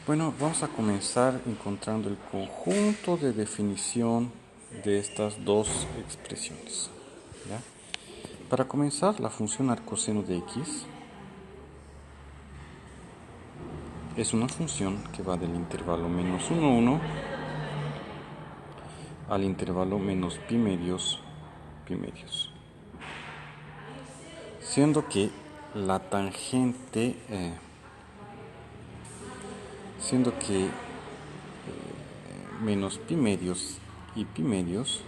Bueno, vamos a comenzar encontrando el conjunto de definición de estas dos expresiones. ¿Ya? Para comenzar, la función arcoseno de x es una función que va del intervalo menos 1, 1 al intervalo menos pi medios, siendo que la tangente, menos pi medios y pi medios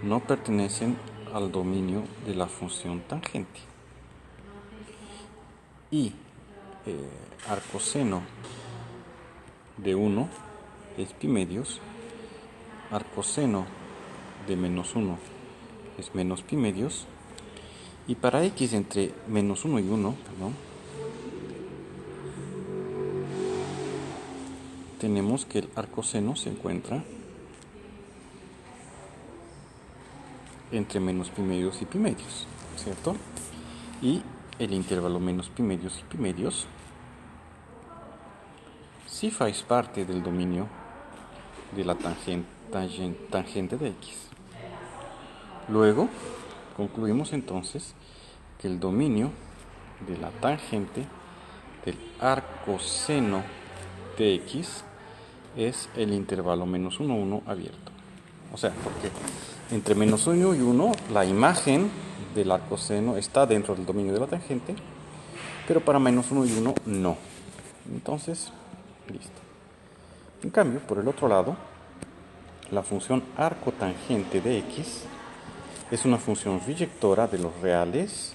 no pertenecen al dominio de la función tangente. Y arcoseno de 1 es pi medios, arcoseno de menos 1 es menos pi medios, y para x entre menos 1 y 1, tenemos que el arcoseno se encuentra entre menos pi medios y pi medios, ¿cierto? Y el intervalo menos pi medios y pi medios sí faz parte del dominio de la tangente de x. Luego, concluimos entonces que el dominio de la tangente del arcoseno de x es el intervalo menos 1, 1 abierto. O sea, porque entre menos 1 y 1 la imagen del arcoseno está dentro del dominio de la tangente, pero para menos 1 y 1 no. Entonces, listo. En cambio, por el otro lado, la función arcotangente de x es una función biyectora de los reales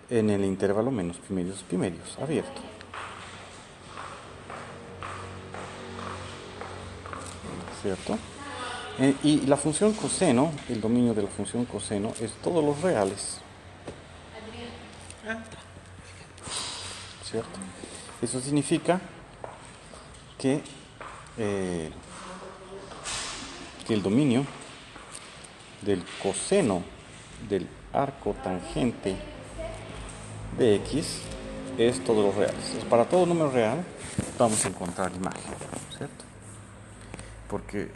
en el intervalo menos pi medios abierto. ¿Cierto? Y la función coseno, el dominio de la función coseno es todos los reales. ¿Cierto? Eso significa que el dominio del coseno del arco tangente de x es todos los reales. Entonces, para todo número real vamos a encontrar imagen, ¿cierto? Porque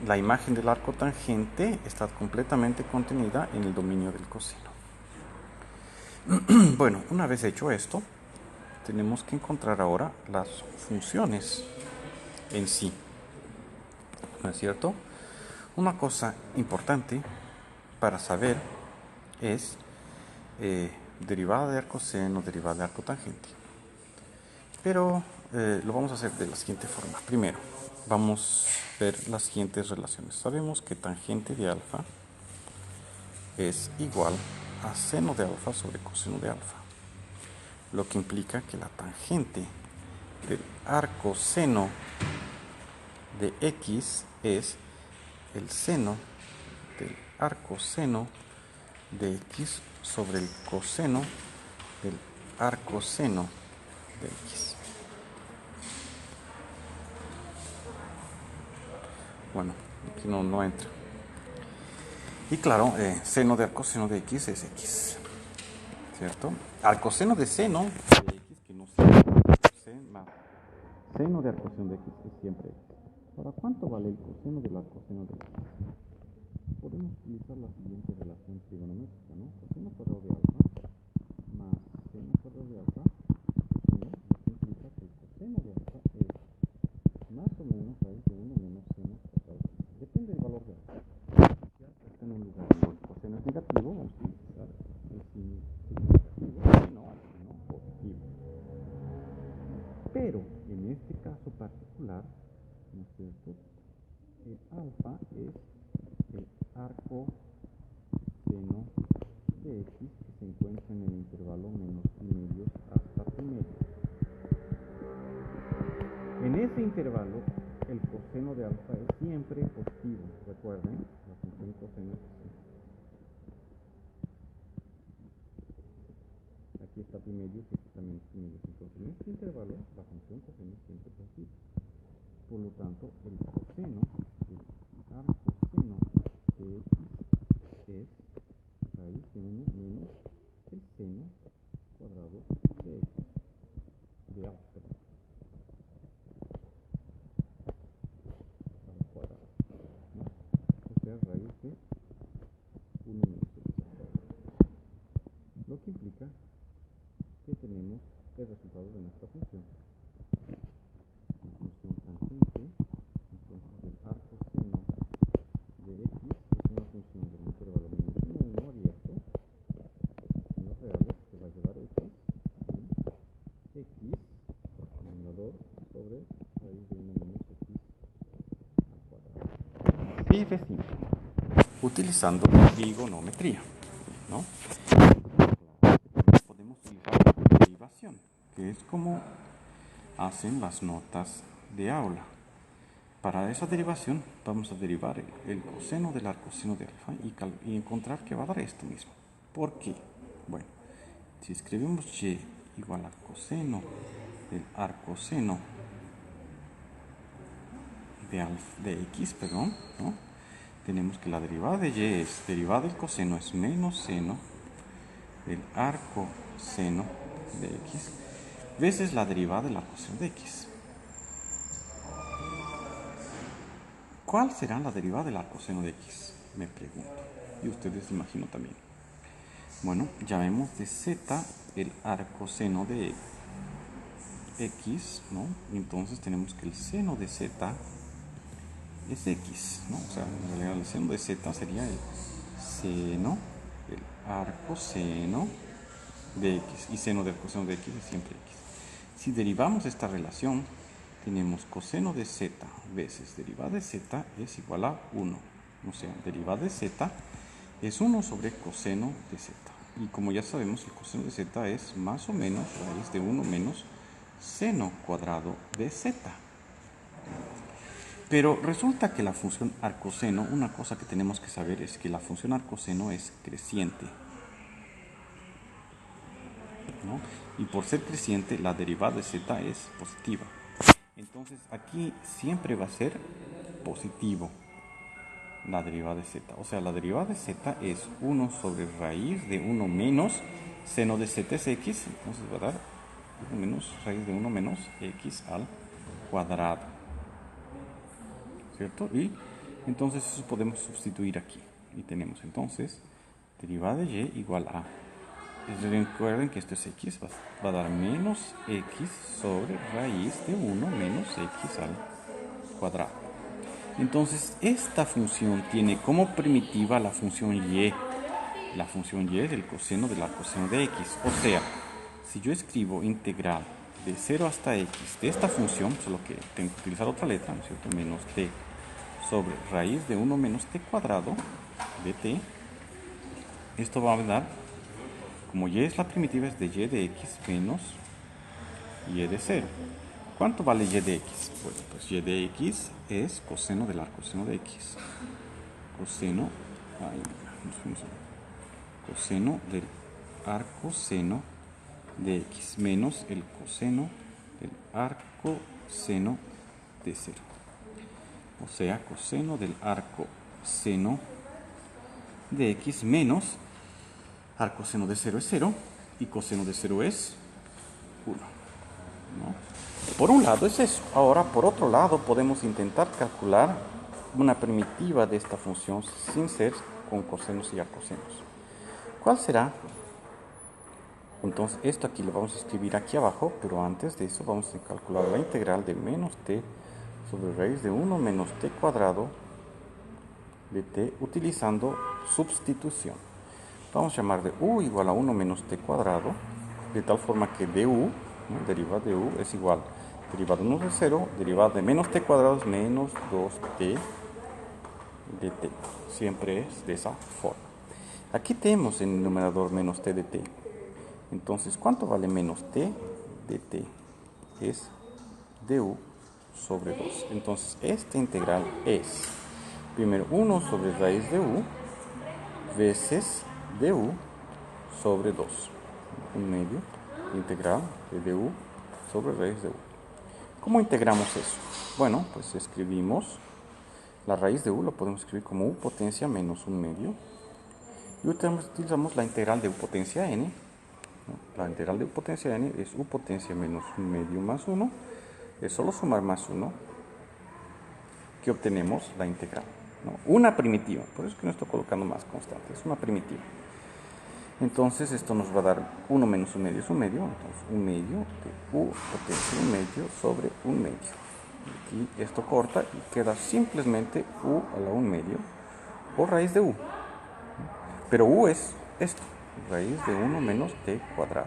la imagen del arco tangente está completamente contenida en el dominio del coseno. Bueno, una vez hecho esto, tenemos que encontrar ahora las funciones en sí, ¿no es cierto? Una cosa importante para saber es derivada de arcoseno, derivada de arcotangente. Pero lo vamos a hacer de la siguiente forma. Primero, vamos a ver las siguientes relaciones. Sabemos que tangente de alfa es igual a seno de alfa sobre coseno de alfa, lo que implica que la tangente del arcoseno de x es el seno del arcoseno de x sobre el coseno del arcoseno de x. Bueno, aquí no entra. Y claro, seno de arcoseno de x es x, ¿cierto? Arcoseno de seno de x, que no sé, más seno de arcoseno de x es siempre x. Ahora, ¿cuánto vale el coseno del arcoseno de x? Podemos utilizar la siguiente relación trigonométrica, ¿no? Coseno cuadrado de alfa más seno cuadrado de alfa, lo que implica que el coseno de alfa es más o menos raíz de 1 menos seno cuadrado de alfa. Depende del valor de alfa. Si alfa está en un lugar donde el coseno es negativo, vamos a utilizar el signo negativo, sino al signo positivo. Pero en este caso particular, ¿no es cierto? El alfa es el arco seno de x que se encuentra en el intervalo menos pi medios hasta pi medios. En ese intervalo, el coseno de alfa es siempre positivo. Recuerden, la función coseno es así. Aquí está pi medios y aquí está menos pi medios. Entonces, en este intervalo, la función coseno es siempre positiva. Por lo tanto, el coseno del arcoseno de x es raíz de 1 menos el seno cuadrado de x. tenemos el resultado de nuestra función. Función tangente, entonces el arcoseno de x es una función del intervalo menos 1, 1 abierto, en los reales que va a llevar x, y x, denominador, sobre raíz de 1 menos x al cuadrado. Así de simple, utilizando trigonometría, ¿no? Podemos utilizar la derivación, que es como hacen las notas de aula. Para esa derivación vamos a derivar el coseno del arcoseno de alfa y encontrar que va a dar esto mismo. ¿Por qué? Bueno, si escribimos y igual al coseno del arcoseno de x, perdón, ¿no? Tenemos que la derivada de y es, derivada del coseno es menos seno del arcoseno de x veces la derivada del arcoseno de x. ¿Cuál será la derivada del arcoseno de x? Me pregunto. Y ustedes imagino también. Bueno, llamemos de z el arcoseno de x, ¿no? Entonces tenemos que el seno de z es x, ¿no? O sea, en realidad el seno de z sería el seno del arcoseno de x. Y seno del coseno de x es siempre x. Si derivamos esta relación, tenemos coseno de z veces derivada de z es igual a 1. O sea, derivada de z es 1 sobre coseno de z. Y como ya sabemos, el coseno de z es más o menos raíz de 1 menos seno cuadrado de z. Pero resulta que la función arcoseno, una cosa que tenemos que saber es que la función arcoseno es creciente, ¿no? Y por ser creciente, la derivada de z es positiva. Entonces aquí siempre va a ser positivo la derivada de z. O sea, la derivada de z es 1 sobre raíz de 1 menos seno de z es x. Entonces va a dar 1 menos raíz de 1 menos x al cuadrado, ¿cierto? Y entonces eso podemos sustituir aquí. Y tenemos entonces derivada de y igual a, recuerden que esto es x, va a dar menos x sobre raíz de 1 menos x al cuadrado. Entonces esta función tiene como primitiva la función y. La función y es el coseno del arcoseno de x. O sea, si yo escribo integral de 0 hasta x de esta función, solo que tengo que utilizar otra letra, ¿no es cierto? Menos t sobre raíz de 1 menos t cuadrado de t. Esto va a dar, como y es la primitiva, es de y de x menos y de 0. ¿Cuánto vale y de x? Bueno, pues y de x es coseno del arcoseno de x. Coseno del arcoseno de x menos el coseno del arcoseno de 0. O sea, coseno del arcoseno de x menos arcoseno de 0 es 0 y coseno de 0 es 1, ¿no? Por un lado es eso. Ahora, por otro lado, podemos intentar calcular una primitiva de esta función sin ser con cosenos y arcosenos. ¿Cuál será? Entonces, esto aquí lo vamos a escribir aquí abajo, pero antes de eso vamos a calcular la integral de menos t sobre raíz de 1 menos t cuadrado de t utilizando sustitución. Vamos a llamar de u igual a 1 menos t cuadrado, de tal forma que du, ¿no? Derivada de u es igual a derivada de 1 de 0, derivada de menos t cuadrado es menos 2t de t. Siempre es de esa forma. Aquí tenemos en el numerador menos t de t. Entonces, ¿cuánto vale menos t de t? Es du sobre 2. Entonces, esta integral es, primero, 1 sobre raíz de u veces du sobre 2. Un medio integral de du sobre raíz de u. ¿Cómo integramos eso? Bueno, pues escribimos la raíz de u, lo podemos escribir como u potencia menos un medio. Y utilizamos la integral de u potencia n, ¿no? La integral de u potencia n es u potencia menos un medio más 1. Es solo sumar más 1 que obtenemos la integral, ¿no? Una primitiva, por eso es que no estoy colocando más constante, es una primitiva. Entonces esto nos va a dar 1 menos 1 medio es 1 medio, entonces 1 medio de u potencia 1 medio sobre 1 medio. Aquí esto corta y queda simplemente u a la 1 medio o raíz de u. Pero u es esto, raíz de 1 menos t cuadrado.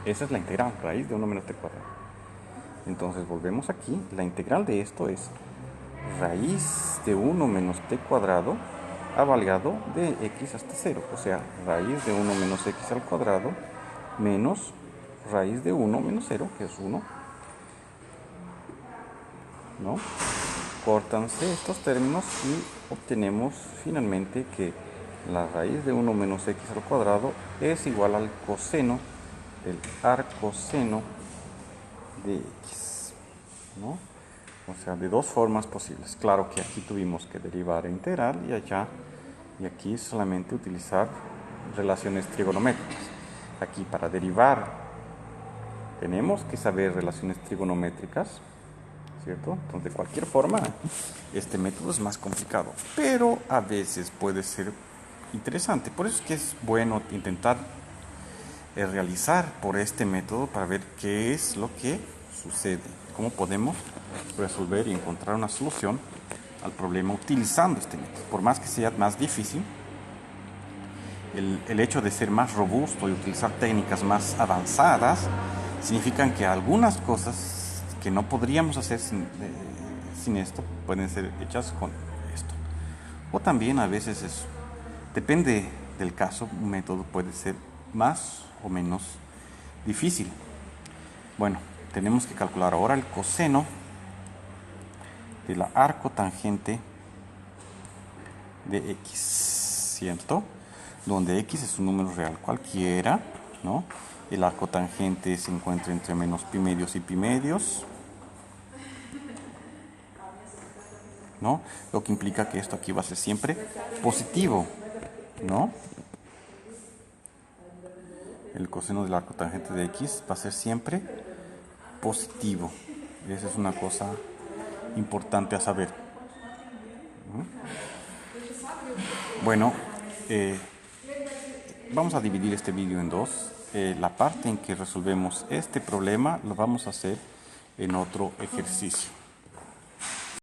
Esa es la integral, raíz de 1 menos t cuadrado. Entonces volvemos aquí, la integral de esto es raíz de 1 menos t cuadrado avaliado de x hasta 0, o sea, raíz de 1 menos x al cuadrado menos raíz de 1 menos 0, que es 1, ¿no? Córtanse estos términos y obtenemos finalmente que la raíz de 1 menos x al cuadrado es igual al coseno del arcoseno de x, ¿no? O sea, de dos formas posibles. Claro que aquí tuvimos que derivar e integral y allá y aquí solamente utilizar relaciones trigonométricas. Aquí para derivar tenemos que saber relaciones trigonométricas, ¿cierto? Entonces de cualquier forma este método es más complicado, pero a veces puede ser interesante. Por eso es que es bueno intentar realizar por este método para ver qué es lo que sucede, cómo podemos resolver y encontrar una solución al problema utilizando este método. Por más que sea más difícil, el hecho de ser más robusto y utilizar técnicas más avanzadas significan que algunas cosas que no podríamos hacer sin esto pueden ser hechas con esto. O también a veces depende del caso, un método puede ser más o menos difícil. Bueno, tenemos que calcular ahora el coseno de la arcotangente de x, ¿cierto? Donde x es un número real cualquiera, ¿no? El arcotangente se encuentra entre menos pi medios y pi medios, ¿no? Lo que implica que esto aquí va a ser siempre positivo, ¿no? El coseno del arcotangente de x va a ser siempre positivo. Esa es una cosa importante a saber. Bueno, vamos a dividir este vídeo en dos. La parte en que resolvemos este problema lo vamos a hacer en otro ejercicio.